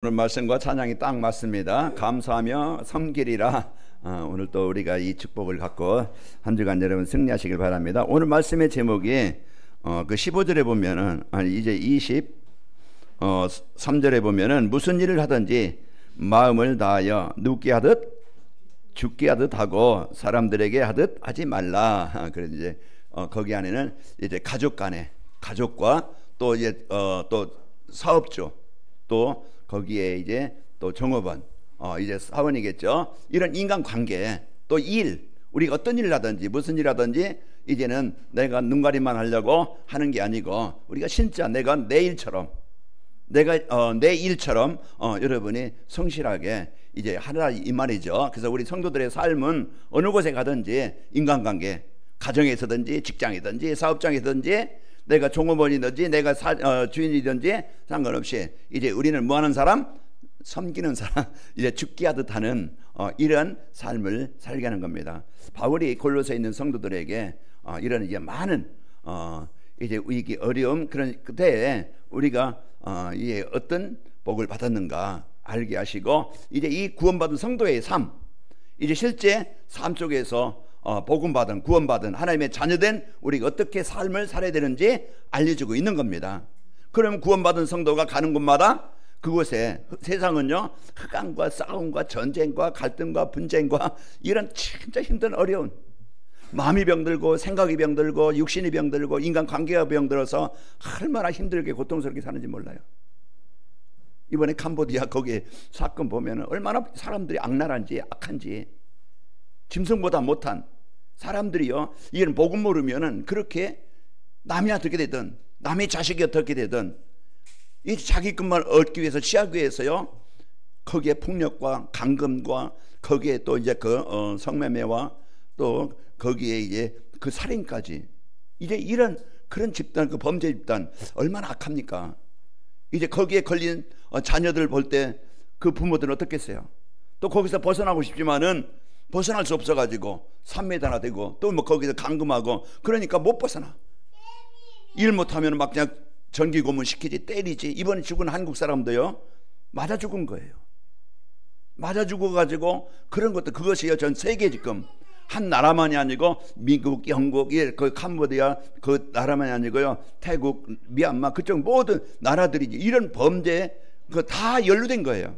오늘 말씀과 찬양이 딱 맞습니다. 감사하며 섬기리라. 오늘 또 우리가 이 축복을 갖고 한 주간 여러분 승리하시길 바랍니다. 오늘 말씀의 제목이 그 15절에 보면은 이제 23절에 보면은 무슨 일을 하든지 마음을 다하여 눕게 하듯 죽게 하듯 하고 사람들에게 하듯 하지 말라. 그래서 이제 거기 안에는 이제 가족 간에 가족과 또 이제 또 사업주 또 거기에 이제 또 종업원 이제 사원이겠죠. 이런 인간관계 또 일, 우리가 어떤 일을 하든지 무슨 일을 하든지 이제는 내가 눈가림만 하려고 하는 게 아니고 우리가 진짜 내가 내 일처럼 내가 내 일처럼 여러분이 성실하게 이제 하라 이 말이죠. 그래서 우리 성도들의 삶은 어느 곳에 가든지 인간관계, 가정에서든지 직장이든지 사업장이든지 내가 종업원이든지 내가 주인이든지 상관없이 이제 우리는 뭐하는 사람? 섬기는 사람, 이제 죽게 하듯 하는 이런 삶을 살게 하는 겁니다. 바울이 골로새에 있는 성도들에게 이런 이제 많은 이제 위기 어려움 그런 그때에 우리가 이게 어떤 복을 받았는가 알게 하시고 이제 이 구원받은 성도의 삶, 이제 실제 삶 속에서 복음받은 구원받은 하나님의 자녀된 우리가 어떻게 삶을 살아야 되는지 알려주고 있는 겁니다. 그럼 구원받은 성도가 가는 곳마다 그곳에 세상은요 흑암과 싸움과 전쟁과 갈등과 분쟁과 이런 진짜 힘든 어려운 마음이 병들고 생각이 병들고 육신이 병들고 인간관계가 병들어서 얼마나 힘들게 고통스럽게 사는지 몰라요. 이번에 캄보디아 거기 사건 보면 얼마나 사람들이 악랄한지 악한지, 짐승보다 못한 사람들이요 이런 복음 모르면은 그렇게 남이 어떻게 되든 남의 자식이 어떻게 되든 이 자기 것만 얻기 위해서 취하기 위해서요 거기에 폭력과 강금과 거기에 또 이제 그 성매매와 또 거기에 이제 그 살인까지 이제 이런 그런 집단 그 범죄 집단 얼마나 악합니까? 이제 거기에 걸린 자녀들 볼 때 그 부모들은 어떻겠어요? 또 거기서 벗어나고 싶지만은 벗어날 수 없어가지고 산매단화 되고 또 뭐 거기서 감금하고 그러니까 못 벗어나. 일 못하면 막 그냥 전기 고문 시키지 때리지. 이번에 죽은 한국 사람도요 맞아 죽은 거예요. 맞아 죽어가지고 그런 것도 그것이요 전 세계 지금 한 나라만이 아니고 미국, 영국, 그 캄보디아 그 나라만이 아니고요 태국, 미얀마 그쪽 모든 나라들이 이런 범죄에 그 다 연루된 거예요.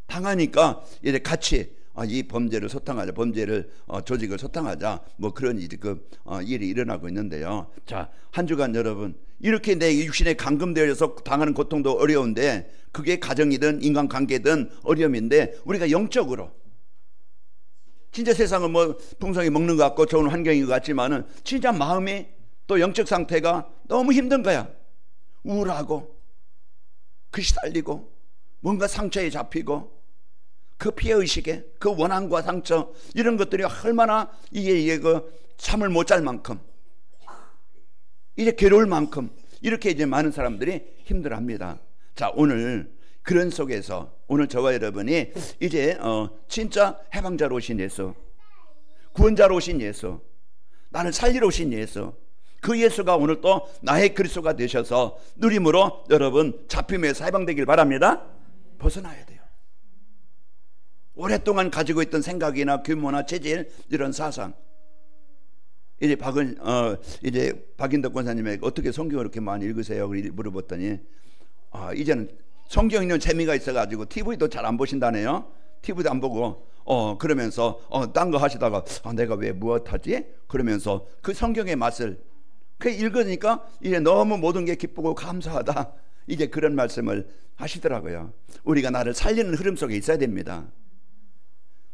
당하니까 이제 같이 이 범죄를 소탕하자, 범죄를 조직을 소탕하자, 뭐 그런 일이 일어나고 있는데요. 자, 한 주간 여러분 이렇게 내 육신에 감금되어서 당하는 고통도 어려운데 그게 가정이든 인간관계든 어려움인데 우리가 영적으로 진짜 세상은 뭐 풍성히 먹는 것 같고 좋은 환경인 것 같지만은 진짜 마음이 또 영적 상태가 너무 힘든 거야. 우울하고 그 시달리고 뭔가 상처에 잡히고 그 피해의식에 그 원한과 상처 이런 것들이 얼마나 이게 그 잠을 못 잘 만큼 이제 괴로울 만큼 이렇게 이제 많은 사람들이 힘들어합니다. 자, 오늘 그런 속에서 오늘 저와 여러분이 이제 진짜 해방자로 오신 예수, 구원자로 오신 예수, 나를 살리러 오신 예수, 그 예수가 오늘 또 나의 그리스도가 되셔서 누림으로 여러분 잡힘에서 해방되길 바랍니다. 벗어나야 돼요. 오랫동안 가지고 있던 생각이나 규모나 체질 이런 사상 이제 박인덕 권사님에게 어떻게 성경을 이렇게 많이 읽으세요? 물어봤더니 이제는 성경 읽는 재미가 있어가지고 TV도 잘 안 보신다네요. TV도 안 보고 그러면서 딴 거 하시다가 내가 왜 무엇하지? 그러면서 그 성경의 맛을 그 읽으니까 이제 너무 모든 게 기쁘고 감사하다 이제 그런 말씀을 하시더라고요. 우리가 나를 살리는 흐름 속에 있어야 됩니다.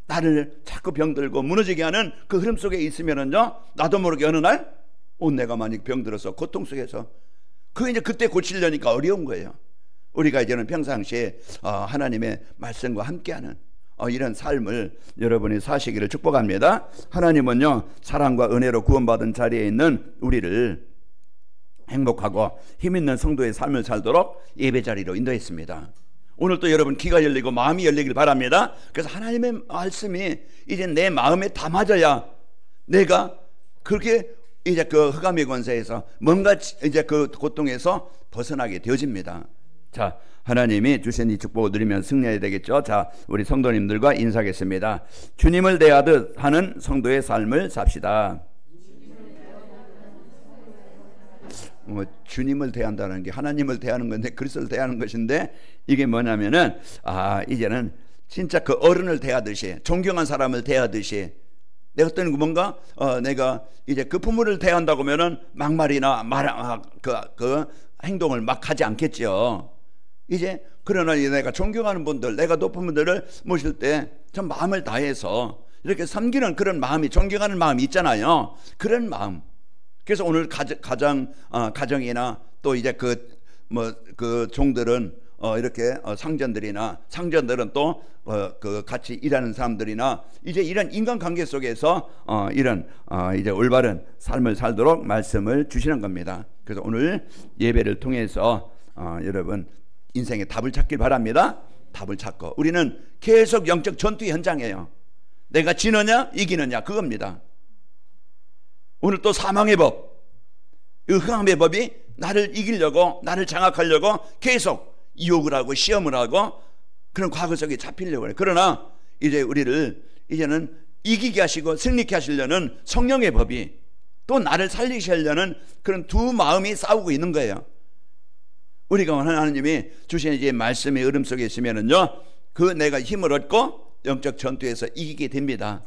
나를 자꾸 병들고 무너지게 하는 그 흐름 속에 있으면은요 나도 모르게 어느 날 내가 만약 병들어서 고통 속에서 그 이제 그때 고치려니까 어려운 거예요. 우리가 이제는 평상시에 하나님의 말씀과 함께하는 이런 삶을 여러분이 사시기를 축복합니다. 하나님은요 사랑과 은혜로 구원받은 자리에 있는 우리를 행복하고 힘있는 성도의 삶을 살도록 예배 자리로 인도했습니다. 오늘 또 여러분 귀가 열리고 마음이 열리길 바랍니다. 그래서 하나님의 말씀이 이제 내 마음에 담아져야 내가 그렇게 이제 그 흑암의 권세에서 뭔가 이제 그 고통에서 벗어나게 되어집니다. 자, 하나님이 주신 이 축복을 누리면 승리해야 되겠죠. 자, 우리 성도님들과 인사하겠습니다. 주님을 대하듯 하는 성도의 삶을 삽시다. 주님을 대한다는 게 하나님을 대하는 건데, 그리스도를 대하는 것인데, 이게 뭐냐면은 이제는 진짜 그 어른을 대하듯이, 존경한 사람을 대하듯이, 내가 어떤 뭔가 내가 이제 그 부모를 대한다고 하면은 막말이나 그 행동을 막 하지 않겠죠. 이제 그러나 내가 존경하는 분들, 내가 높은 분들을 모실 때 참 마음을 다해서 이렇게 섬기는 그런 마음이, 존경하는 마음이 있잖아요. 그런 마음. 그래서 오늘 가정이나 또 이제 그 종들은 이렇게 상전들은 또 그 같이 일하는 사람들이나 이제 이런 인간관계 속에서 이런 이제 올바른 삶을 살도록 말씀을 주시는 겁니다. 그래서 오늘 예배를 통해서 여러분 인생의 답을 찾길 바랍니다. 답을 찾고, 우리는 계속 영적 전투 현장이에요. 내가 지느냐 이기느냐 그겁니다. 오늘 또 사망의 법, 이 흑암의 법이 나를 이기려고, 나를 장악하려고 계속 유혹을 하고 시험을 하고 그런 과거 속에 잡히려고 해요. 그러나 이제 우리를 이제는 이기게 하시고 승리케 하시려는 성령의 법이, 또 나를 살리시려는 그런 두 마음이 싸우고 있는 거예요. 우리가 하나님이 주신 이제 말씀의 흐름 속에 있으면은요, 그 내가 힘을 얻고 영적 전투에서 이기게 됩니다.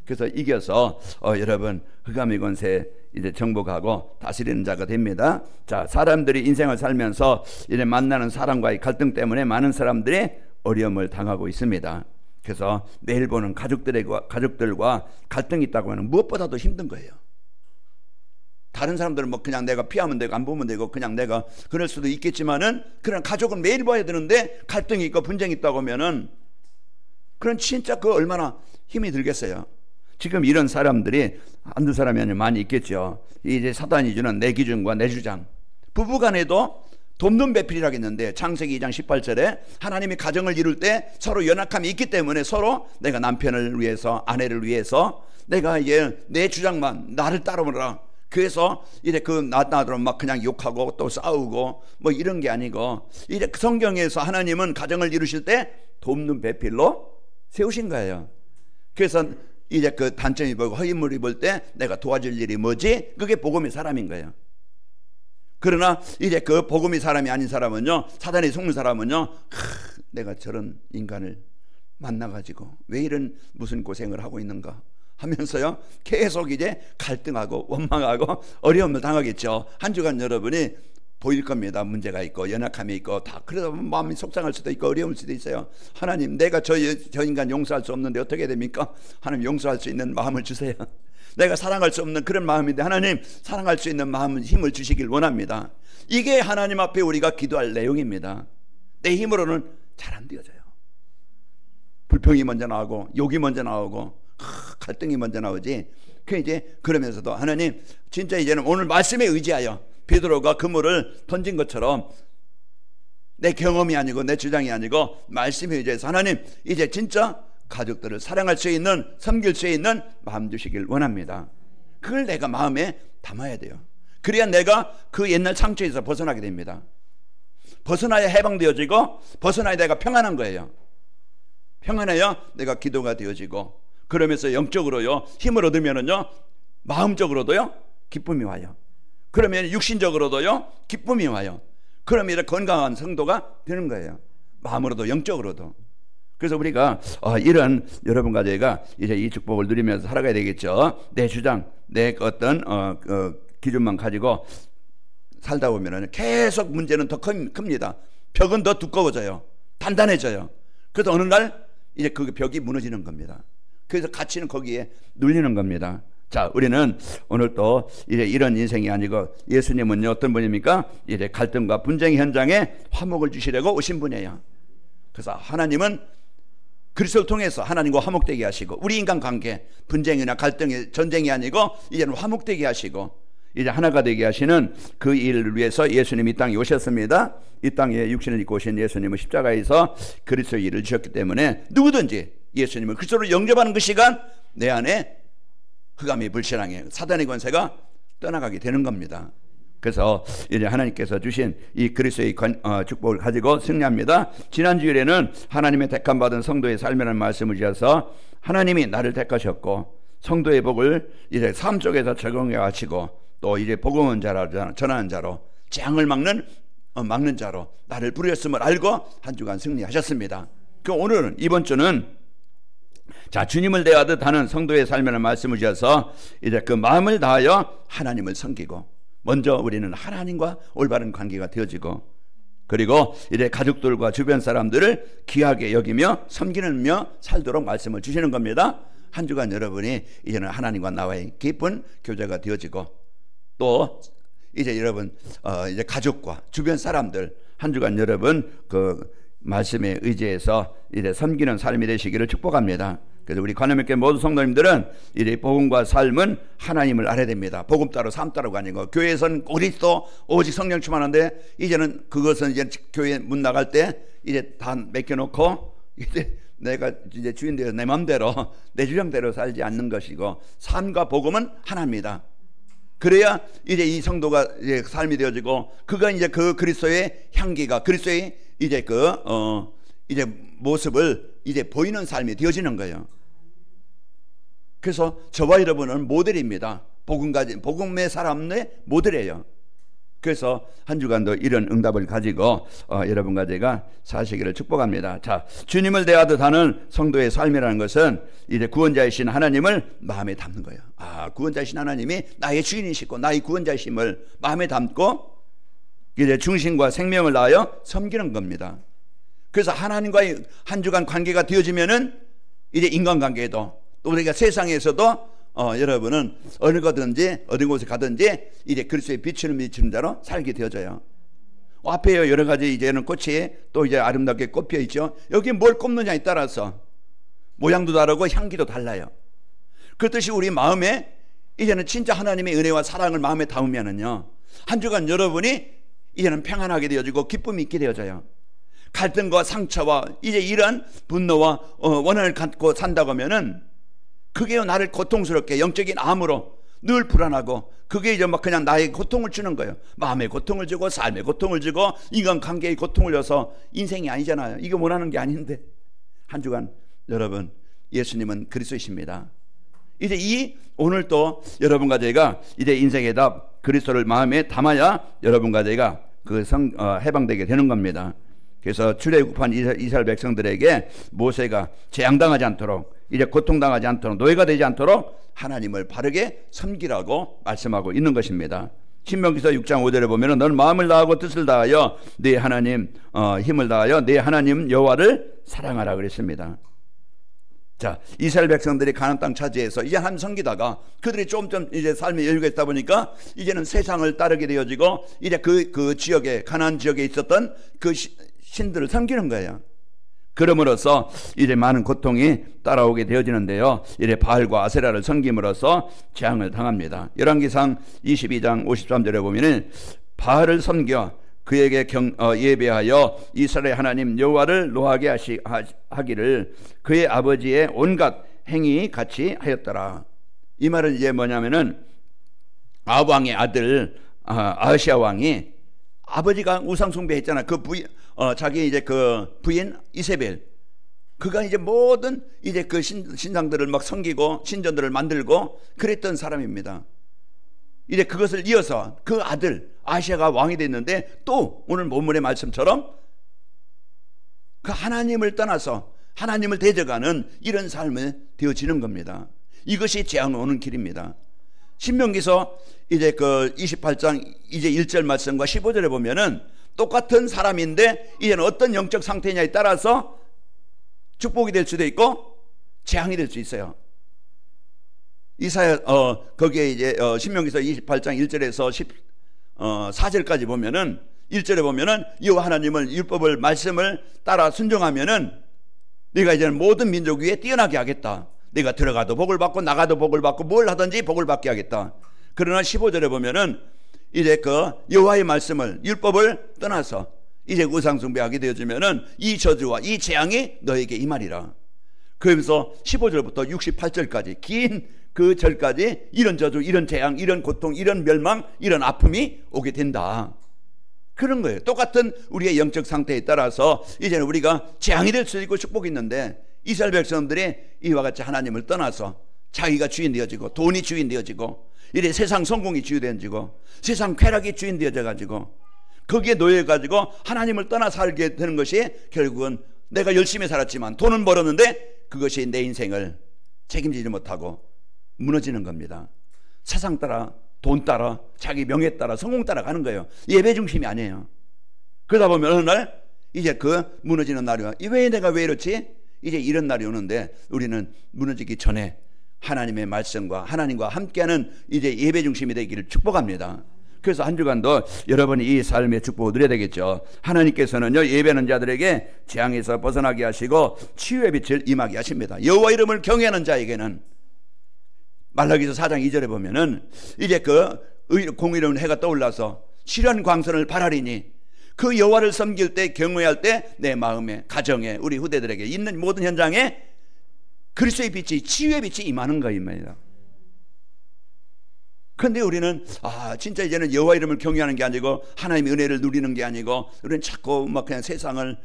그래서 이겨서 여러분 흑암의 권세 이제 정복하고 다스리는 자가 됩니다. 자, 사람들이 인생을 살면서 이제 만나는 사람과의 갈등 때문에 많은 사람들이 어려움을 당하고 있습니다. 그래서 매일 보는 가족들과 갈등이 있다고 하면 무엇보다도 힘든 거예요. 다른 사람들은 뭐 그냥 내가 피하면 되고 안 보면 되고 그냥 내가 그럴 수도 있겠지만은, 그런 가족은 매일 봐야 되는데 갈등이 있고 분쟁이 있다고 하면은 그런 진짜 그 얼마나 힘이 들겠어요. 지금 이런 사람들이 한두 사람이 아니라 많이 있겠죠. 이제 사단이 주는 내 기준과 내 주장. 부부간에도 돕는 배필이라고 했는데, 창세기 2장 18절에 하나님이 가정을 이룰 때 서로 연약함이 있기 때문에 서로 내가 남편을 위해서, 아내를 위해서 내가 이제 내 주장만, 나를 따르라. 그래서 이제 나더러 막 그냥 욕하고 또 싸우고 뭐 이런 게 아니고, 이제 성경에서 하나님은 가정을 이루실 때 돕는 배필로 세우신 거예요. 그래서 이제 그 단점이 보이고 허위물이 볼 때 내가 도와줄 일이 뭐지? 그게 복음의 사람인 거예요. 그러나 이제 그 복음의 사람이 아닌 사람은요, 사단에 속는 사람은요, 내가 저런 인간을 만나가지고 왜 이런 무슨 고생을 하고 있는가 하면서요, 계속 이제 갈등하고 원망하고 어려움을 당하겠죠. 한 주간 여러분이 보일 겁니다. 문제가 있고 연약함이 있고 다. 그러다 보면 마음이 속상할 수도 있고 어려울 수도 있어요. 하나님, 내가 저 인간 용서할 수 없는데 어떻게 됩니까? 하나님, 용서할 수 있는 마음을 주세요. 내가 사랑할 수 없는 그런 마음인데 하나님, 사랑할 수 있는 마음은 힘을 주시길 원합니다. 이게 하나님 앞에 우리가 기도할 내용입니다. 내 힘으로는 잘 안 되어져요. 불평이 먼저 나오고 욕이 먼저 나오고 갈등이 먼저 나오지. 이제 그러면서도 하나님, 진짜 이제는 오늘 말씀에 의지하여 베드로가 그물을 던진 것처럼 내 경험이 아니고 내 주장이 아니고 말씀에 의지해서 하나님, 이제 진짜 가족들을 사랑할 수 있는, 섬길 수 있는 마음 주시길 원합니다. 그걸 내가 마음에 담아야 돼요. 그래야 내가 그 옛날 상처에서 벗어나게 됩니다. 벗어나야 해방되어지고, 벗어나야 내가 평안한 거예요. 평안해야 내가 기도가 되어지고, 그러면서 영적으로요 힘을 얻으면은요 마음적으로도요 기쁨이 와요. 그러면 육신적으로도요 기쁨이 와요. 그러면 이제 건강한 성도가 되는 거예요. 마음으로도 영적으로도. 그래서 우리가 이런 여러분과 제가 이제 이 축복을 누리면서 살아가야 되겠죠. 내 주장, 내 어떤 기준만 가지고 살다 보면은 계속 문제는 더 큽니다. 벽은 더 두꺼워져요. 단단해져요. 그래서 어느 날 이제 그 벽이 무너지는 겁니다. 그래서 가치는 거기에 눌리는 겁니다. 자, 우리는 오늘 또 이제 이런 인생이 아니고, 예수님은요 어떤 분입니까? 이제 갈등과 분쟁 현장에 화목을 주시려고 오신 분이에요. 그래서 하나님은 그리스도를 통해서 하나님과 화목되게 하시고, 우리 인간관계 분쟁이나 갈등이 전쟁이 아니고 이제는 화목되게 하시고 이제 하나가 되게 하시는 그 일을 위해서 예수님이 이 땅에 오셨습니다. 이 땅에 육신을 입고 오신 예수님은 십자가에서 그리스도의 일을 주셨기 때문에 누구든지 예수님을 그리스도로 영접하는 그 시간 내 안에 흑암이 불신앙에 사단의 권세가 떠나가게 되는 겁니다. 그래서 이제 하나님께서 주신 이 그리스도의 축복을 가지고 승리합니다. 지난 주일에는 하나님의 택함 받은 성도의 삶이라는 말씀을 주셔서 하나님이 나를 택하셨고 성도의 복을 이제 삶 속에서 적용해 가시고 또 이제 복음은 자로 전하는 자로 재앙을 막는 자로 나를 부르셨음을 알고 한 주간 승리하셨습니다. 그 오늘은 이번 주는 자 주님을 대하듯 하는 성도의 삶이라는 말씀을 주셔서 이제 그 마음을 다하여 하나님을 섬기고 먼저 우리는 하나님과 올바른 관계가 되어지고 그리고 이제 가족들과 주변 사람들을 귀하게 여기며 섬기며 살도록 말씀을 주시는 겁니다. 한 주간 여러분이 이제는 하나님과 나와의 깊은 교제가 되어지고 또 이제 여러분 이제 가족과 주변 사람들 한 주간 여러분 그 말씀에 의지해서 이제 섬기는 삶이 되시기를 축복합니다. 그래서 우리 관음교회 모든 성도님들은 이 복음과 삶은 하나님을 알아야 됩니다. 복음 따로 삶 따로가 아니고 교회에서는 그리스도 오직 성령 충만한데 이제는 그것은 이제 교회 문 나갈 때 이제 다 맡겨놓고 이제 내가 이제 주인 되어서 내 마음대로 내 주장대로 살지 않는 것이고 삶과 복음은 하나입니다. 그래야 이제 이 성도가 이제 삶이 되어지고 그가 이제 그 그리스도의 향기가 그리스도의 이제 이제 모습을 이제 보이는 삶이 되어지는 거예요. 그래서 저와 여러분은 모델입니다. 복음의 사람의 모델이에요. 그래서 한 주간도 이런 응답을 가지고 여러분과 제가 사시기를 축복합니다. 자, 주님을 대하듯 하는 성도의 삶이라는 것은 이제 구원자이신 하나님을 마음에 담는 거예요. 구원자이신 하나님이 나의 주인이시고 나의 구원자이심을 마음에 담고 이제 중심과 생명을 다하여 섬기는 겁니다. 그래서 하나님과의 한 주간 관계가 되어지면은 이제 인간관계에도 또 우리가 세상에서도 여러분은 어느 곳에 가든지 이제 그리스도의 비추는 자로 살게 되어져요. 앞에 여러 가지 이제는 꽃이 또 이제 아름답게 꽃 피어 있죠. 여기 뭘 꼽느냐에 따라서 모양도 다르고 향기도 달라요. 그렇듯이 우리 마음에 이제는 진짜 하나님의 은혜와 사랑을 마음에 담으면은요 한 주간 여러분이 이제는 평안하게 되어지고 기쁨이 있게 되어져요. 갈등과 상처와 이제 이런 분노와 원한을 갖고 산다고 하면은 그게 나를 고통스럽게 영적인 암으로 늘 불안하고 그게 이제 막 그냥 나의 고통을 주는 거예요. 마음의 고통을 주고 삶의 고통을 주고 인간관계의 고통을 줘서 인생이 아니잖아요. 이거 원하는 게 아닌데 한 주간 여러분 예수님은 그리스도이십니다. 이제 오늘 또 여러분과 제가 이제 인생에다 그리스도를 마음에 담아야 여러분과 제가 해방되게 되는 겁니다. 그래서 출애굽한 이스라엘 백성들에게 모세가 재앙당하지 않도록 이제 고통당하지 않도록 노예가 되지 않도록 하나님을 바르게 섬기라고 말씀하고 있는 것입니다. 신명기서 6장 5절에 보면 너는 마음을 다하고 뜻을 다하여 네 하나님 힘을 다하여 네 하나님 여호와를 사랑하라 그랬습니다. 자, 이스라엘 백성들이 가나안 땅 차지해서 이제 한 섬기다가 그들이 좀 이제 삶의 여유가 있다 보니까 이제는 세상을 따르게 되어지고 이제 그 지역에 가나안 지역에 있었던 그 신들을 섬기는 거예요. 그럼으로써 이제 많은 고통이 따라오게 되어지는데요. 이제 바알과 아세라를 섬김으로써 재앙을 당합니다. 열왕기상 22장 53절에 보면은 바알을 섬겨 그에게 예배하여 이스라엘 하나님 여호와를 노하게 하기를 그의 아버지의 온갖 행위 같이 하였더라. 이 말은 이제 뭐냐면은 아합 왕의 아들 아하시야 왕이 아버지가 우상 숭배했잖아. 자기 이제 그 부인 이세벨, 그가 이제 모든 이제 그 신상들을 막 섬기고 신전들을 만들고 그랬던 사람입니다. 이제 그것을 이어서 그 아들 아시아가 왕이 됐는데 또 오늘 본문의 말씀처럼 그 하나님을 떠나서 하나님을 대적하는 이런 삶이 되어지는 겁니다. 이것이 재앙 오는 길입니다. 신명기서 이제 그 28장 이제 1절 말씀과 15절에 보면은 똑같은 사람인데 이제는 어떤 영적 상태냐에 따라서 축복이 될 수도 있고 재앙이 될 수 있어요. 거기에 이제 신명기서 28장 1절에서 14절까지 보면은 1절에 보면은 여호와 하나님을 율법을 말씀을 따라 순종하면은 네가 이제는 모든 민족 위에 뛰어나게 하겠다. 네가 들어가도 복을 받고 나가도 복을 받고 뭘 하든지 복을 받게 하겠다. 그러나 15절에 보면은 이제 그 여호와의 말씀을 율법을 떠나서 이제 우상 숭배하게 되어지면은 이 저주와 이 재앙이 너에게 임하리라. 그러면서 15절부터 68절까지 긴 그 절까지 이런 저주, 이런 재앙, 이런 고통, 이런 멸망, 이런 아픔이 오게 된다. 그런 거예요. 똑같은 우리의 영적 상태에 따라서 이제는 우리가 재앙이 될 수 있고 축복이 있는데, 이스라엘 백성들이 이와 같이 하나님을 떠나서 자기가 주인 되어지고, 돈이 주인 되어지고, 이래 세상 성공이 주인 되어지고, 세상 쾌락이 주인 되어져 가지고, 거기에 놓여 가지고 하나님을 떠나 살게 되는 것이 결국은 내가 열심히 살았지만 돈은 벌었는데 그것이 내 인생을 책임지지 못하고 무너지는 겁니다. 세상 따라, 돈 따라, 자기 명예 따라, 성공 따라 가는 거예요. 예배 중심이 아니에요. 그러다 보면 어느 날 이제 그 무너지는 날이 와. 왜 내가 왜 이렇지? 이제 이런 날이 오는데, 우리는 무너지기 전에 하나님의 말씀과 하나님과 함께하는 이제 예배 중심이 되기를 축복합니다. 그래서 한 주간도 여러분이 이 삶의 축복을 누려야 되겠죠. 하나님께서는요, 예배하는 자들에게 재앙에서 벗어나게 하시고 치유의 빛을 임하게 하십니다. 여호와 이름을 경외하는 자에게는, 말라기서 4장 2절에 보면은 이제 그 공의로운 해가 떠올라서 실현 광선을 발하리니, 그 여호와를 섬길 때, 경외할 때 내 마음에, 가정에, 우리 후대들에게 있는 모든 현장에 그리스도의 빛이, 치유의 빛이 임하는 거입니다. 그런데 우리는 진짜 이제는 여호와 이름을 경외하는 게 아니고 하나님의 은혜를 누리는 게 아니고, 우리는 자꾸 막 그냥 세상을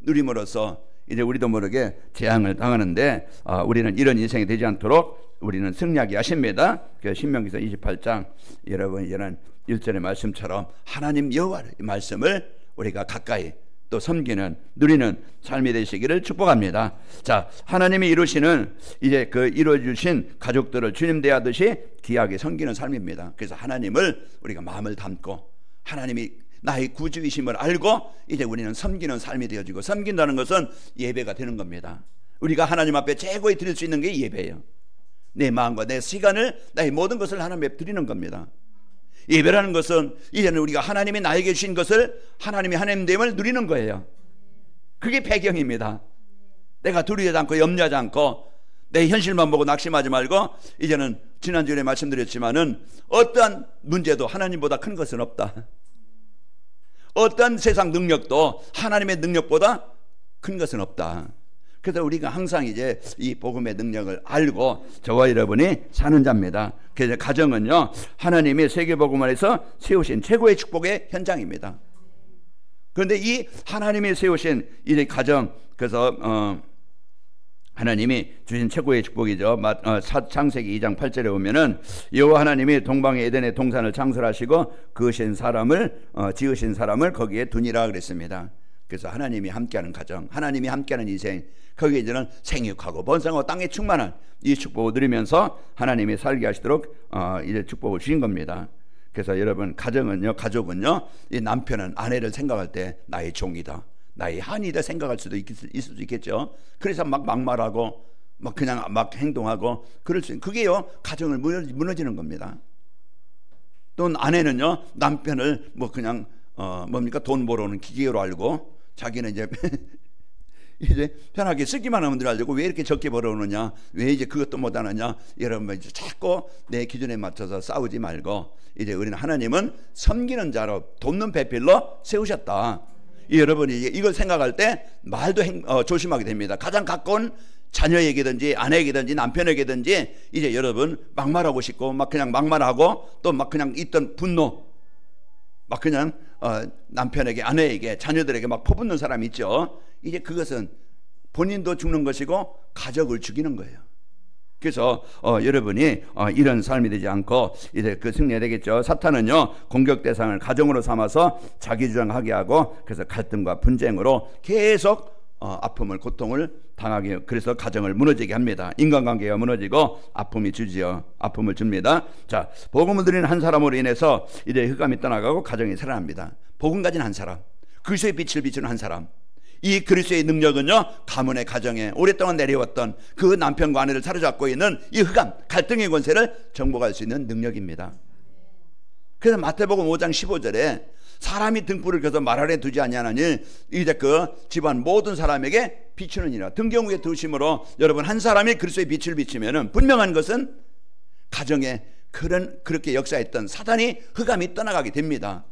누림으로써 이제 우리도 모르게 재앙을 당하는데, 우리는 이런 인생이 되지 않도록 우리는 승리하게 하십니다. 신명기서 28장 여러분 이제는 1절의 말씀처럼 하나님 여호와의 말씀을 우리가 가까이 또 섬기는, 누리는 삶이 되시기를 축복합니다. 자, 하나님이 이루시는 이제 그 이루어주신 가족들을 주님 대하듯이 귀하게 섬기는 삶입니다. 그래서 하나님을 우리가 마음을 담고 하나님이 나의 구주이심을 알고 이제 우리는 섬기는 삶이 되어지고, 섬긴다는 것은 예배가 되는 겁니다. 우리가 하나님 앞에 최고히 드릴 수 있는 게 예배예요. 내 마음과 내 시간을, 나의 모든 것을 하나님 앞에 드리는 겁니다. 예배라는 것은 이제는 우리가 하나님이 나에게 주신 것을, 하나님이 하나님됨을 누리는 거예요. 그게 배경입니다. 내가 두려워하지 않고 염려하지 않고 내 현실만 보고 낙심하지 말고, 이제는 지난주에 말씀드렸지만은 어떠한 문제도 하나님보다 큰 것은 없다. 어떤 세상 능력도 하나님의 능력보다 큰 것은 없다. 그래서 우리가 항상 이제 이 복음의 능력을 알고 저와 여러분이 사는 자입니다. 그래서 가정은요, 하나님이 세계복음화에서 세우신 최고의 축복의 현장입니다. 그런데 이 하나님이 세우신 이 가정, 그래서 하나님이 주신 최고의 축복이죠. 창세기 2장 8절에 보면은 여호와 하나님이 동방의 에덴의 동산을 창설하시고 지으신 사람을 거기에 두니라 그랬습니다. 그래서 하나님이 함께하는 가정, 하나님이 함께하는 인생, 거기에 이제는 생육하고 번성하고 땅에 충만한 이 축복을 누리면서 하나님이 살게 하시도록 이제 축복을 주신 겁니다. 그래서 여러분, 가정은요, 가족은요, 이 남편은 아내를 생각할 때 나의 종이다, 나의 한이다 생각할 수도 있을 수 있겠죠. 그래서 막 막말하고 막 그냥 막 행동하고 그럴 수 있는, 그게요 가정을 무너지는 겁니다. 또 아내는요, 남편을 뭐 그냥 뭡니까, 돈 벌어오는 기계로 알고 자기는 이제 이제 편하게 쓰기만 하면 줄 알고, 왜 이렇게 적게 벌어오느냐, 왜 이제 그것도 못하느냐, 여러분 이제 자꾸 내 기준에 맞춰서 싸우지 말고, 이제 우리는 하나님은 섬기는 자로 돕는 배필로 세우셨다. 여러분이 이걸 생각할 때 말도 조심하게 됩니다. 가장 가까운 자녀에게든지 아내에게든지 남편에게든지 이제 여러분 막말하고 싶고 막 그냥 막말하고 또 막 그냥 있던 분노 막 그냥 남편에게, 아내에게, 자녀들에게 막 퍼붓는 사람이 있죠. 이제 그것은 본인도 죽는 것이고 가족을 죽이는 거예요. 그래서 여러분이 이런 삶이 되지 않고 이제 그 승리해야 되겠죠. 사탄은요, 공격 대상을 가정으로 삼아서 자기 주장하게 하고, 그래서 갈등과 분쟁으로 계속 아픔을, 고통을 당하게, 그래서 가정을 무너지게 합니다. 인간관계가 무너지고 아픔이 주지요. 아픔을 줍니다. 자, 복음을 드리는 한 사람으로 인해서 이제 흑암이 떠나가고 가정이 살아납니다. 복음 가진 한 사람, 그리스도의 빛을 비추는 한 사람, 이 그리스도의 능력은요, 가문의 가정에 오랫동안 내려왔던 그 남편과 아내를 사로잡고 있는 이 흑암, 갈등의 권세를 정복할 수 있는 능력입니다. 그래서 마태복음 5장 15절에 사람이 등불을 켜서 말 아래 두지 아니하나니 이제 그 집안 모든 사람에게 비추느니라. 등경 위에 두심으로 여러분, 한 사람이 그리스도의 빛을 비치면은 분명한 것은 가정에 그렇게 역사했던 사단이, 흑암이 떠나가게 됩니다.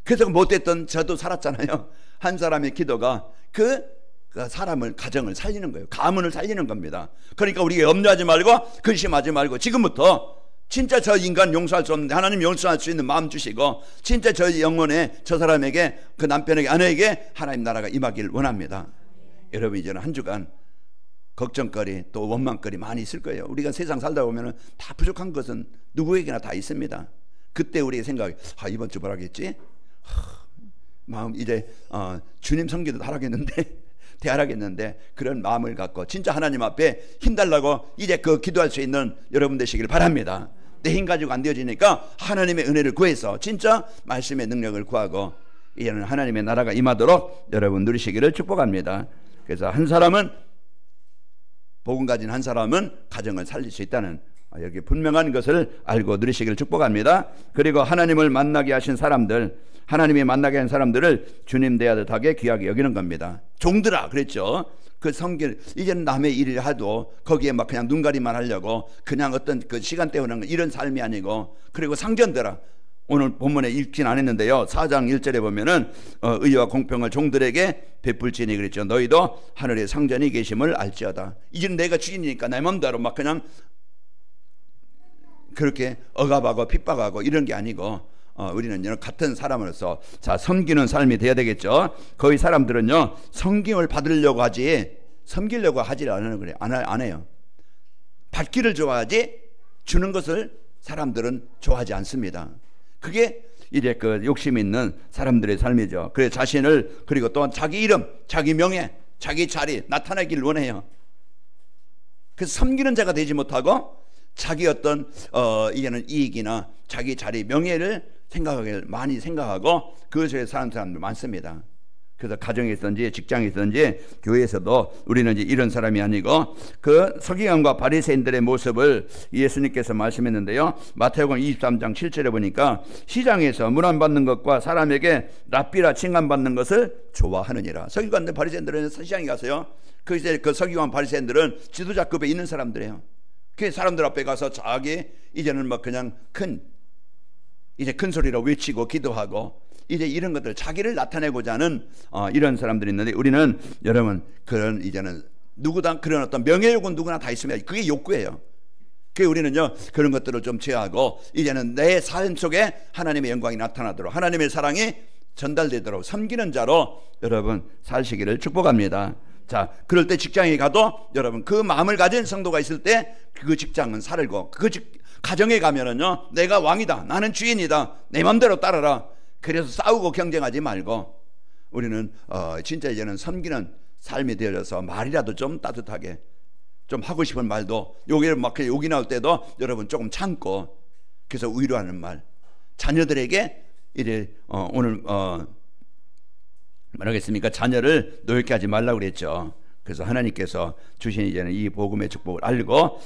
그래서 못됐던 저도 살았잖아요. 한 사람의 기도가 그 그 사람을 가정을 살리는 거예요. 가문을 살리는 겁니다. 그러니까 우리가 염려하지 말고 근심하지 말고 지금부터 진짜 저 인간 용서할 수 없는데 하나님 용서할 수 있는 마음 주시고 진짜 저 영혼에 저 사람에게 그 남편에게 아내에게 하나님 나라가 임하기를 원합니다. 여러분 이제는 한 주간 걱정거리 또 원망거리 많이 있을 거예요. 우리가 세상 살다 보면 다 부족한 것은 누구에게나 다 있습니다. 그때 우리의 생각이 이번 주 뭘 하겠지? 마음 이제 주님 섬기도 하라겠는데 대하라겠는데 그런 마음을 갖고 진짜 하나님 앞에 힘달라고 이제 그 기도할 수 있는 여러분 되시기를 바랍니다. 내 힘 가지고 안 되어지니까 하나님의 은혜를 구해서 진짜 말씀의 능력을 구하고 이제는 하나님의 나라가 임하도록 여러분 누리시기를 축복합니다. 그래서 한 사람은 복음 가진 한 사람은 가정을 살릴 수 있다는 여기 분명한 것을 알고 누리시기를 축복합니다. 그리고 하나님을 만나게 하신 사람들, 하나님이 만나게 한 사람들을 주님 대하듯하게 귀하게 여기는 겁니다. 종들아 그랬죠. 그 섬길 이제는 남의 일을 하도 거기에 막 그냥 눈가리만 하려고 그냥 어떤 그 시간 때우는 이런 삶이 아니고, 그리고 상전들아 오늘 본문에 읽진 않았는데요. 4장 1절에 보면은 의와 공평을 종들에게 베풀지니 그랬죠. 너희도 하늘에 상전이 계심을 알지어다. 이제는 내가 주인이니까 내 맘대로 막 그냥 그렇게 억압하고 핍박하고 이런 게 아니고 우리는 같은 사람으로서 자 섬기는 삶이 돼야 되겠죠. 거기 사람들은요 섬김을 받으려고 하지 섬기려고 하지 않는 거래요. 안 해요. 받기를 좋아하지 주는 것을 사람들은 좋아하지 않습니다. 그게 이제 그 욕심 있는 사람들의 삶이죠. 그래서 자신을 그리고 또한 자기 이름, 자기 명예, 자기 자리 나타내기를 원해요. 그래서 섬기는 자가 되지 못하고 자기 어떤 이제는 이익이나 자기 자리, 명예를 생각하기를 많이 생각하고 그것에 사는 사람들 많습니다. 그래서 가정에 있든지 직장에 있든지 교회에서도 우리는 이제 이런 사람이 아니고 그 서기관과 바리새인들의 모습을 예수님께서 말씀했는데요. 마태복음 23장 7절에 보니까 시장에서 문안 받는 것과 사람에게 랍비라 칭함받는 것을 좋아하느니라. 서기관들 바리새인들은 시장에 가서요. 그 서기관 바리새인들은 지도자급에 있는 사람들이에요. 그 사람들 앞에 가서 자기 이제는 막 그냥 큰 소리로 외치고 기도하고 이제 이런 것들 자기를 나타내고자 하는 이런 사람들이 있는데 우리는 여러분 그런 이제는 누구다 그런 어떤 명예욕은 누구나 다 있습니다. 그게 욕구예요. 그게 우리는요 그런 것들을 좀 제어하고 이제는 내 삶 속에 하나님의 영광이 나타나도록 하나님의 사랑이 전달되도록 섬기는 자로 여러분 사시기를 축복합니다. 자, 그럴 때 직장에 가도 여러분 그 마음을 가진 성도가 있을 때 그 직장은 살고 가정에 가면은요 내가 왕이다, 나는 주인이다, 내 맘대로 따라라. 그래서 싸우고 경쟁하지 말고 우리는 진짜 이제는 섬기는 삶이 되어져서 말이라도 좀 따뜻하게 좀 하고 싶은 말도 여기를 막 욕이 나올 때도 여러분 조금 참고 그래서 위로하는 말 자녀들에게 이래 오늘 뭐라겠습니까? 자녀를 노엽게 하지 말라고 그랬죠. 그래서 하나님께서 주신 이제는 이 복음의 축복을 알고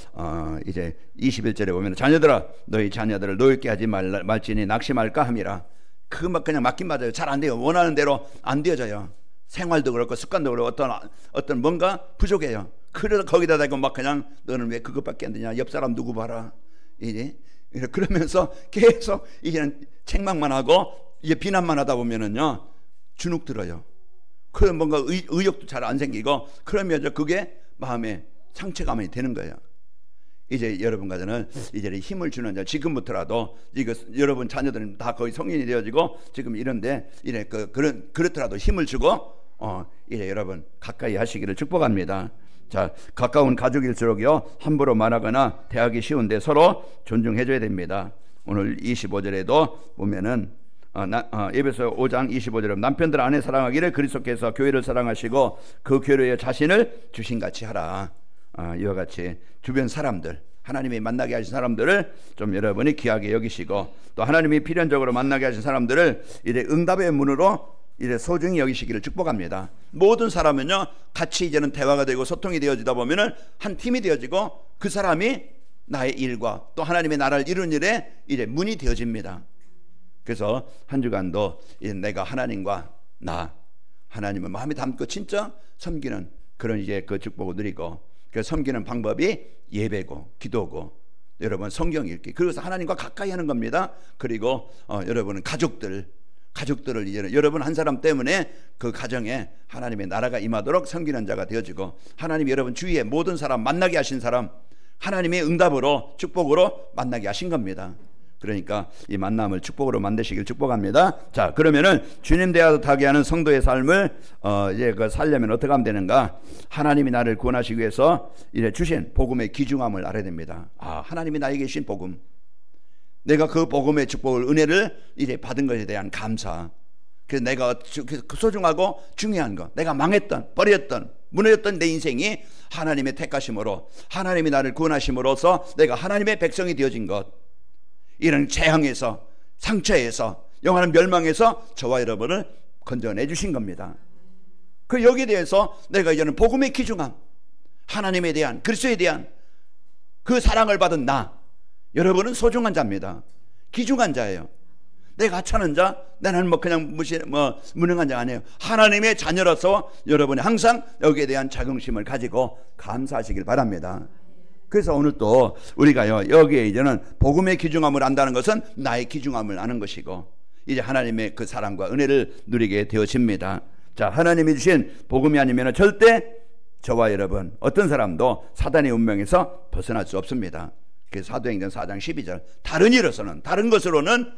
이제 21절에 보면 자녀들아 너희 자녀들을 노엽게 하지 말지니 낙심할까 함이라. 그거 막 그냥 맞긴 맞아요. 잘 안 돼요. 원하는 대로 안 되어져요. 생활도 그렇고 습관도 그렇고 어떤 뭔가 부족해요. 그래서 거기다 대고 막 그냥 너는 왜 그것밖에 안 되냐? 옆 사람 누구 봐라. 이제 그러면서 계속 이제는 책망만 하고 이제 비난만 하다 보면은요 주눅 들어요. 그럼 뭔가 의욕도 잘 안 생기고 그러면 그게 마음에 상처감이 되는 거예요. 이제 여러분과는 이제 힘을 주는 자 지금부터라도 이거 여러분 자녀들은 다 거의 성인이 되어지고 지금 이런데 이래 그렇더라도 힘을 주고 이제 여러분 가까이 하시기를 축복합니다. 자, 가까운 가족일수록요 함부로 말하거나 대하기 쉬운데 서로 존중해줘야 됩니다. 오늘 25절에도 보면은 에베소 5장 25절에 남편들 아내 사랑하기를 그리스도께서 교회를 사랑하시고 그 교회에 자신을 주신같이 하라. 이와 같이 주변 사람들 하나님이 만나게 하신 사람들을 좀 여러분이 귀하게 여기시고 또 하나님이 필연적으로 만나게 하신 사람들을 이제 응답의 문으로 이제 소중히 여기시기를 축복합니다. 모든 사람은요 같이 이제는 대화가 되고 소통이 되어지다 보면은 한 팀이 되어지고 그 사람이 나의 일과 또 하나님의 나라를 이루는 일에 이제 문이 되어집니다. 그래서 한 주간도 내가 하나님과 하나님을 마음에 담고 진짜 섬기는 그런 이제 그 축복을 누리고 그 섬기는 방법이 예배고 기도고 여러분 성경 읽기 그래서 하나님과 가까이 하는 겁니다. 그리고 여러분은 가족들 가족들을 이제는 여러분 한 사람 때문에 그 가정에 하나님의 나라가 임하도록 섬기는 자가 되어지고, 하나님이 여러분 주위에 모든 사람 만나게 하신 사람 하나님의 응답으로 축복으로 만나게 하신 겁니다. 그러니까 이 만남을 축복으로 만드시길 축복합니다. 자, 그러면은 주님 대하게 하는 성도의 삶을 이제 그 살려면 어떻게 하면 되는가? 하나님이 나를 구원하시기 위해서 이제 주신 복음의 귀중함을 알아야 됩니다. 아, 하나님이 나에게 주신 복음, 내가 그 복음의 축복을, 은혜를 이제 받은 것에 대한 감사. 그래서 내가 소중하고 중요한 것, 내가 망했던, 버렸던, 무너졌던 내 인생이 하나님의 택하심으로, 하나님이 나를 구원하심으로써 내가 하나님의 백성이 되어진 것, 이런 재앙에서, 상처에서, 영원한 멸망에서 저와 여러분을 건져내 주신 겁니다. 그 여기에 대해서 내가 이제는 복음의 귀중함, 하나님에 대한, 그리스도에 대한 그 사랑을 받은 나, 여러분은 소중한 자입니다. 귀중한 자예요. 내가 하찮은 자, 나는 그냥 무능한 자 아니에요. 하나님의 자녀로서 여러분이 항상 여기에 대한 자긍심을 가지고 감사하시길 바랍니다. 그래서 오늘 또 우리가요, 여기에 이제는 복음의 귀중함을 안다는 것은 나의 귀중함을 아는 것이고, 이제 하나님의 그 사랑과 은혜를 누리게 되어집니다. 자, 하나님이 주신 복음이 아니면 절대 저와 여러분 어떤 사람도 사단의 운명에서 벗어날 수 없습니다. 그래서 사도행전 4장 12절, 다른 일로서는, 다른 것으로는,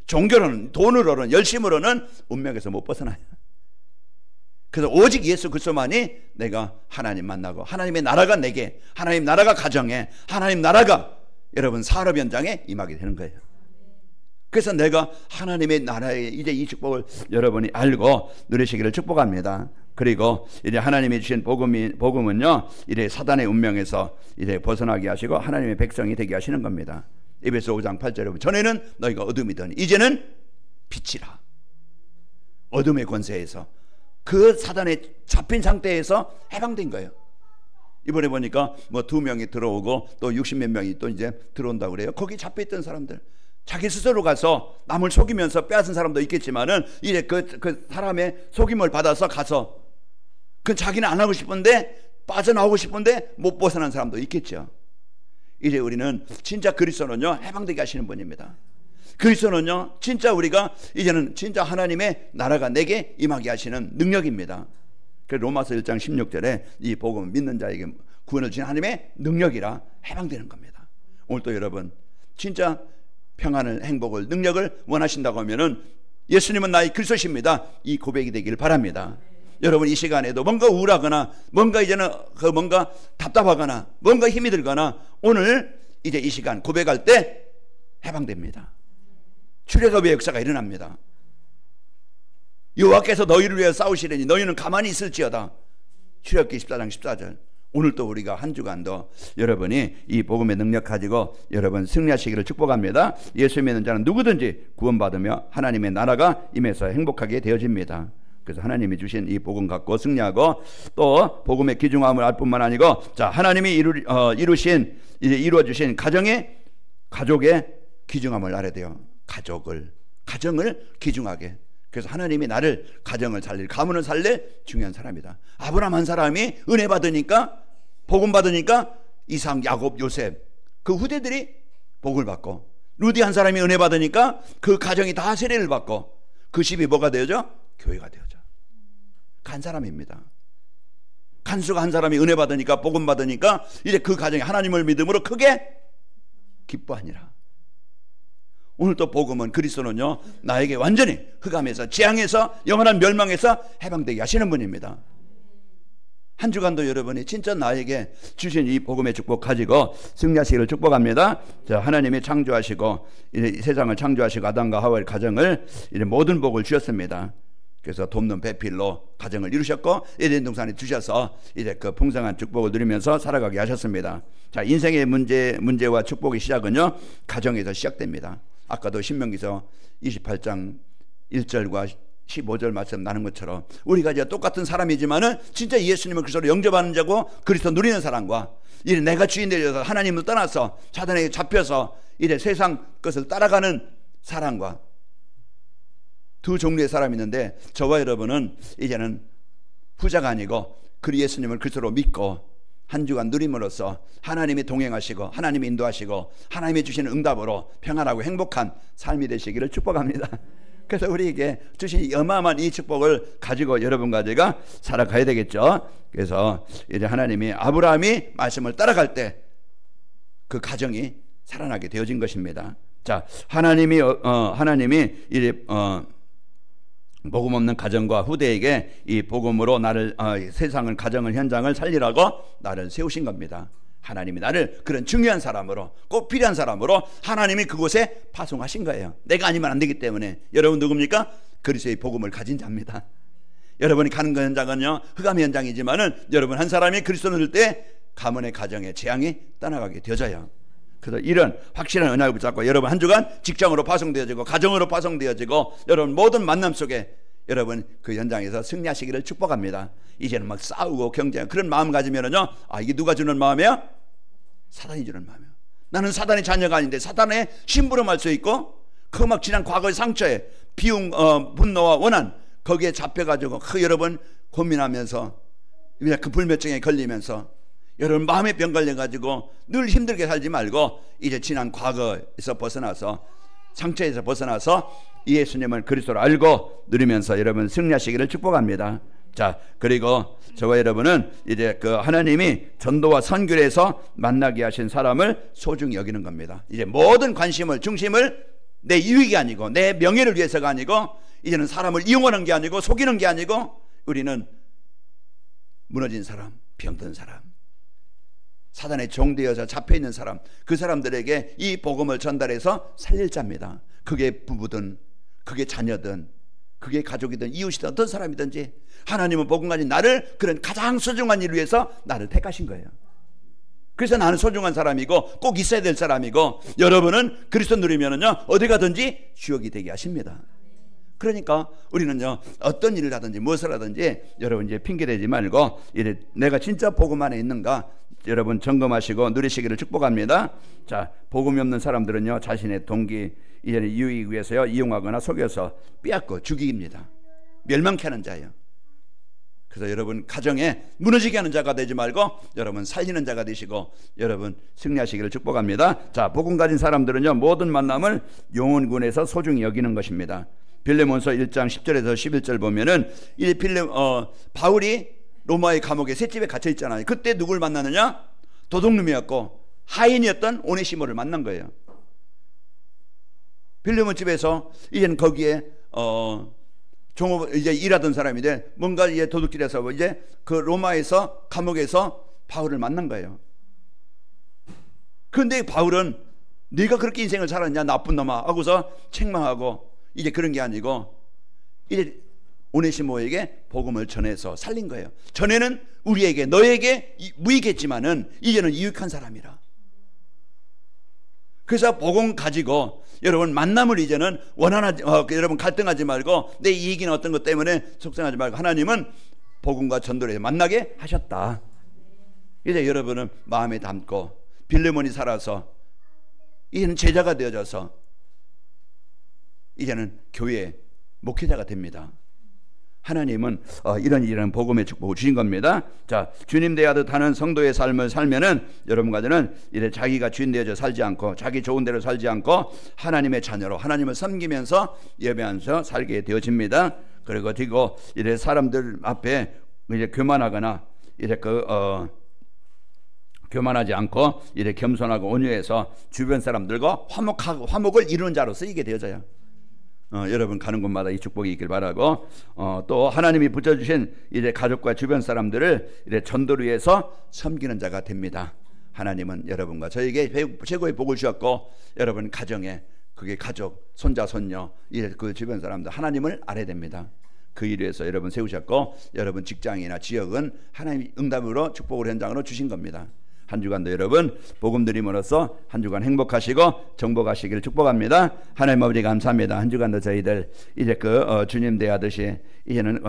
종교로는, 돈으로는, 열심으로는 운명에서 못 벗어나요. 그래서 오직 예수 그리스도만이 내가 하나님 만나고, 하나님의 나라가 내게, 하나님 나라가 가정에, 하나님 나라가 여러분 산업 현장에 임하게 되는 거예요. 그래서 내가 하나님의 나라의 이제 이 축복을 여러분이 알고 누리시기를 축복합니다. 그리고 이제 하나님이 주신 복음은요, 이제 사단의 운명에서 이제 벗어나게 하시고 하나님의 백성이 되게 하시는 겁니다. 에베소 5장 8절에 보면, 전에는 너희가 어둠이더니 이제는 빛이라. 어둠의 권세에서, 그 사단에 잡힌 상태에서 해방된 거예요. 이번에 보니까 뭐 2명이 들어오고 또 60몇 명이 또 이제 들어온다고 그래요. 거기 잡혀있던 사람들, 자기 스스로 가서 남을 속이면서 빼앗은 사람도 있겠지만은 이제 그 사람의 속임을 받아서 가서, 그 자기는 안 하고 싶은데, 빠져나오고 싶은데 못 벗어난 사람도 있겠죠. 이제 우리는 진짜 그리스도는요, 해방되게 하시는 분입니다. 그리스도는요, 진짜 우리가 이제는 진짜 하나님의 나라가 내게 임하게 하시는 능력입니다. 그래서 로마서 1장 16절에 이 복음을 믿는 자에게 구원을 주신 하나님의 능력이라 해방되는 겁니다. 오늘 또 여러분 진짜 평안을, 행복을, 능력을 원하신다고 하면은 예수님은 나의 그리스도십니다, 이 고백이 되기를 바랍니다. 여러분 이 시간에도 뭔가 우울하거나, 뭔가 이제는 뭔가 답답하거나, 뭔가 힘이 들거나, 오늘 이제 이 시간 고백할 때 해방됩니다. 출애굽의 역사가 일어납니다. 여호와께서 너희를 위해 싸우시려니 너희는 가만히 있을지어다. 출애굽기 14장 14절. 오늘 또 우리가 한 주간도 여러분이 이 복음의 능력 가지고 여러분 승리하시기를 축복합니다. 예수 믿는 자는 누구든지 구원받으며 하나님의 나라가 임해서 행복하게 되어집니다. 그래서 하나님이 주신 이 복음 갖고 승리하고, 또 복음의 귀중함을 알 뿐만 아니고, 자, 하나님이 이루신, 이제 이루어주신 가정의 귀중함을 알아야 돼요. 가정을 귀중하게. 그래서 하나님이 나를, 가정을 살릴, 가문을 살릴 중요한 사람이다. 아브라함 한 사람이 은혜 받으니까, 복음 받으니까 이삭, 야곱, 요셉 그 후대들이 복을 받고, 루디 한 사람이 은혜 받으니까 그 가정이 다 세례를 받고, 그 집이 뭐가 되어져? 교회가 되어져. 간 사람입니다. 간수가 한 사람이 은혜 받으니까, 복음 받으니까 이제 그 가정이 하나님을 믿음으로 크게 기뻐하니라. 오늘 또 복음은, 그리스도는요, 나에게 완전히 흑암에서, 재앙에서, 영원한 멸망에서 해방되게 하시는 분입니다. 한 주간도 여러분이 진짜 나에게 주신 이 복음의 축복 가지고 승리하시기를 축복합니다. 자, 하나님이 창조하시고 이제 세상을 창조하시고 아담과 하와의 가정을 이제 모든 복을 주셨습니다. 그래서 돕는 배필로 가정을 이루셨고, 에덴 동산에 두셔서 이제 그 풍성한 축복을 누리면서 살아가게 하셨습니다. 자, 인생의 문제와 축복의 시작은요, 가정에서 시작됩니다. 아까도 신명기서 28장 1절과 15절 말씀 나눈 것처럼, 우리가 이제 똑같은 사람이지만은 진짜 예수님을 그리스도로 영접하는 자고 그리스도 누리는 사람과, 이제 내가 주인 되어서 하나님을 떠나서 사단에게 잡혀서 이제 세상 것을 따라가는 사람과 두 종류의 사람이 있는데, 저와 여러분은 이제는 후자가 아니고 그 예수님을 그리스도로 믿고 한 주간 누림으로써 하나님이 동행하시고 하나님이 인도하시고 하나님이 주시는 응답으로 평안하고 행복한 삶이 되시기를 축복합니다. 그래서 우리에게 주신 어마어마한 이 축복을 가지고 여러분과 제가 살아가야 되겠죠. 그래서 이제 하나님이 아브라함이 말씀을 따라갈 때 그 가정이 살아나게 되어진 것입니다. 자, 하나님이 이제 복음 없는 가정과 후대에게 이 복음으로 나를 세상을, 가정을, 현장을 살리라고 나를 세우신 겁니다. 하나님이 나를 그런 중요한 사람으로, 꼭 필요한 사람으로 하나님이 그곳에 파송하신 거예요. 내가 아니면 안 되기 때문에. 여러분 누굽니까? 그리스도의 복음을 가진 자입니다. 여러분이 가는 그 현장은요, 흑암 현장이지만은 여러분 한 사람이 그리스도를 믿을 때 가문의 가정의 재앙이 떠나가게 되어져요. 그래서 이런 확실한 언약을 붙잡고 여러분 한 주간 직장으로 파송되어지고 가정으로 파송되어지고 여러분 모든 만남 속에 여러분 그 현장에서 승리하시기를 축복합니다. 이제는 막 싸우고 경쟁 그런 마음 가지면은요, 이게 누가 주는 마음이에요? 사단이 주는 마음이에요. 나는 사단의 자녀가 아닌데 사단의 심부름할 수 있고 그 막 지난 과거의 상처에 비움, 분노와 원한 거기에 잡혀가지고 여러분 고민하면서 그 불면증에 걸리면서 여러분 마음의 병 걸려가지고 늘 힘들게 살지 말고 이제 지난 과거에서 벗어나서, 상처에서 벗어나서 예수님을 그리스도로 알고 누리면서 여러분 승리하시기를 축복합니다. 자, 그리고 저와 여러분은 이제 그 하나님이 전도와 선교를 해서 만나게 하신 사람을 소중히 여기는 겁니다. 이제 모든 관심을, 중심을 내 유익이 아니고 내 명예를 위해서가 아니고 이제는 사람을 이용하는 게 아니고 속이는 게 아니고 우리는 무너진 사람, 병든 사람, 사단의 종되어서 잡혀있는 사람, 그 사람들에게 이 복음을 전달해서 살릴 자입니다. 그게 부부든 그게 자녀든 그게 가족이든 이웃이든 어떤 사람이든지 하나님은 복음 가진 나를 그런 가장 소중한 일을 위해서 나를 택하신 거예요. 그래서 나는 소중한 사람이고 꼭 있어야 될 사람이고 여러분은 그리스도 누리면은요 어디 가든지 주역이 되게 하십니다. 그러니까 우리는요 어떤 일을 하든지 무엇을 하든지 여러분 이제 핑계대지 말고 이제 내가 진짜 복음 안에 있는가 여러분 점검하시고 누리시기를 축복합니다. 자, 복음이 없는 사람들은요 자신의 동기, 이제는 이익 위해서요 이용하거나 속여서 빼앗고 죽입니다. 멸망케 하는 자예요. 그래서 여러분 가정에 무너지게 하는 자가 되지 말고 여러분 살리는 자가 되시고 여러분 승리하시기를 축복합니다. 자, 복음 가진 사람들은요 모든 만남을 용원군에서 소중히 여기는 것입니다. 빌레몬서 1장 10절에서 11절 보면은 이 바울이 로마의 감옥에 셋집에 갇혀 있잖아요. 그때 누굴 만나느냐? 도둑놈이었고 하인이었던 오네시모를 만난 거예요. 빌레몬 집에서 이제는 거기에 종업 이제 일하던 사람인데 뭔가 이제 도둑질해서 이제 그 로마에서 감옥에서 바울을 만난 거예요. 그런데 바울은 네가 그렇게 인생을 살았냐 나쁜 놈아 하고서 책망하고 이제 그런 게 아니고 이제 오네시모에게 복음을 전해서 살린 거예요. 전에는 우리에게 너에게 무익했지만은 이제는 유익한 사람이라. 그래서 복음 가지고 여러분 만남을 이제는 여러분 갈등하지 말고 내 이익이나 어떤 것 때문에 속상하지 말고 하나님은 복음과 전도를 만나게 하셨다. 이제 여러분은 마음에 담고 빌레몬이 살아서 이제는 제자가 되어져서 이제는 교회 목회자가 됩니다. 하나님은 이런 복음의 축복을 주신 겁니다. 자, 주님 대하듯 하는 성도의 삶을 살면은 여러분과는 이제 자기가 주인 되어져 살지 않고 자기 좋은 대로 살지 않고 하나님의 자녀로 하나님을 섬기면서 예배하면서 살게 되어집니다. 그리고 이제 사람들 앞에 이제 교만하거나 이제 교만하지 않고 이제 겸손하고 온유해서 주변 사람들과 화목을 이루는 자로 쓰이게 되어져요. 여러분 가는 곳마다 이 축복이 있길 바라고 또 하나님이 붙여주신 이제 가족과 주변 사람들을 이제 전도를 위해서 섬기는 자가 됩니다. 하나님은 여러분과 저에게 최고의 복을 주셨고 여러분 가정에 그게 가족, 손자, 손녀 이제 그 주변 사람들 하나님을 알아야 됩니다. 그 일을 위해서 여러분 세우셨고 여러분 직장이나 지역은 하나님이 응답으로 축복을 현장으로 주신 겁니다. 한 주간도 여러분 복음 드림으로써 한 주간 행복하시고 정복하시기를 축복합니다. 하나님 아버지 감사합니다. 한 주간도 저희들 이제 주님 대하듯이 이제는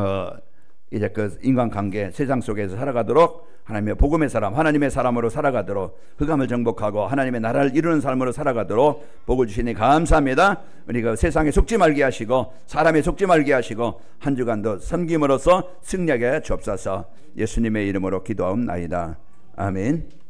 이제 인간관계 세상 속에서 살아가도록 하나님의 복음의 사람 하나님의 사람으로 살아가도록 흑암을 정복하고 하나님의 나라를 이루는 삶으로 살아가도록 복을 주시니 감사합니다. 우리가 세상에 속지 말게 하시고 사람에 속지 말게 하시고 한 주간도 섬김으로써 승리하게 주옵소서. 예수님의 이름으로 기도하옵나이다. 아멘.